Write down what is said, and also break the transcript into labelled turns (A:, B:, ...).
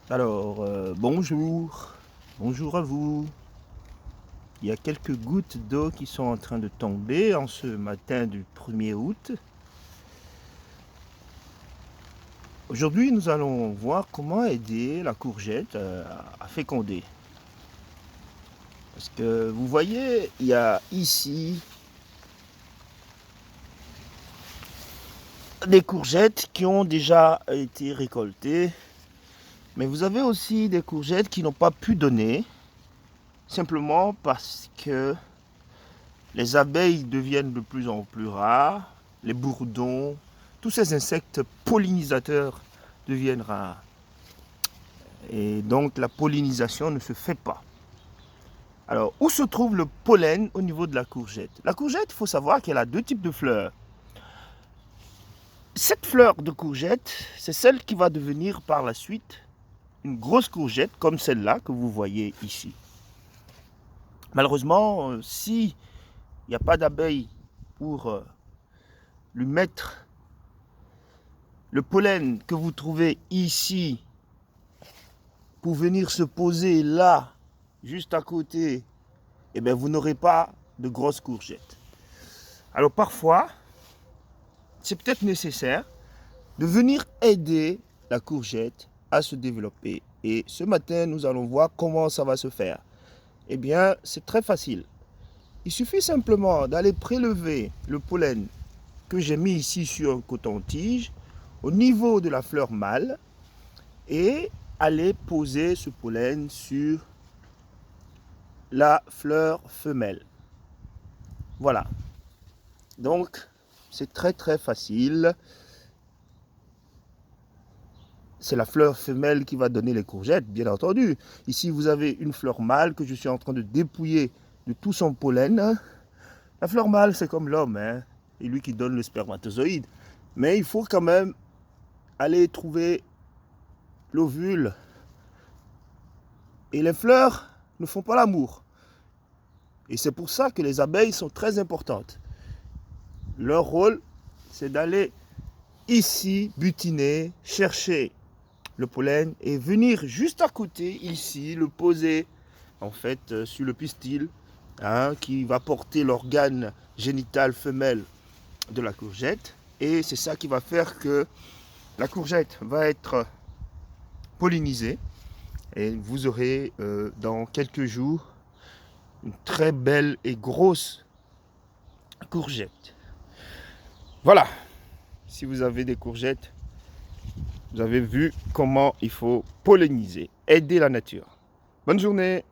A: Alors, bonjour à vous. Il y a quelques gouttes d'eau qui sont en train de tomber en ce matin du 1er août. Aujourd'hui, nous allons voir comment aider la courgette à féconder. Parce que vous voyez, il y a ici des courgettes qui ont déjà été récoltées. Mais vous avez aussi des courgettes qui n'ont pas pu donner, simplement parce que les abeilles deviennent de plus en plus rares, les bourdons, tous ces insectes pollinisateurs deviennent rares. Et donc la pollinisation ne se fait pas. Alors, où se trouve le pollen au niveau de la courgette? La courgette, il faut savoir qu'elle a deux types de fleurs. Cette fleur de courgette, c'est celle qui va devenir par la suite une grosse courgette comme celle-là que vous voyez ici. Malheureusement, s'il n'y a pas d'abeilles pour lui mettre le pollen que vous trouvez ici pour venir se poser là, juste à côté, eh bien vous n'aurez pas de grosses courgettes. Alors parfois, c'est peut-être nécessaire de venir aider la courgette à se développer. Et ce matin, nous allons voir comment ça va se faire. Eh bien, c'est très facile. Il suffit simplement d'aller prélever le pollen que j'ai mis ici sur un coton-tige au niveau de la fleur mâle et aller poser ce pollen sur la fleur femelle. Voilà. Donc, c'est très facile. C'est la fleur femelle qui va donner les courgettes, bien entendu. Ici, vous avez une fleur mâle que je suis en train de dépouiller de tout son pollen. La fleur mâle, c'est comme l'homme, hein, c'est lui qui donne le spermatozoïde. Mais il faut quand même aller trouver l'ovule. Et les fleurs ne font pas l'amour. Et c'est pour ça que les abeilles sont très importantes. Leur rôle, c'est d'aller ici butiner, chercher le pollen et venir juste à côté, ici, le poser en fait sur le pistil, hein, qui va porter l'organe génital femelle de la courgette. Et c'est ça qui va faire que la courgette va être pollinisée. Et vous aurez dans quelques jours une très belle et grosse courgette. Voilà, si vous avez des courgettes, vous avez vu comment il faut polliniser, aider la nature. Bonne journée!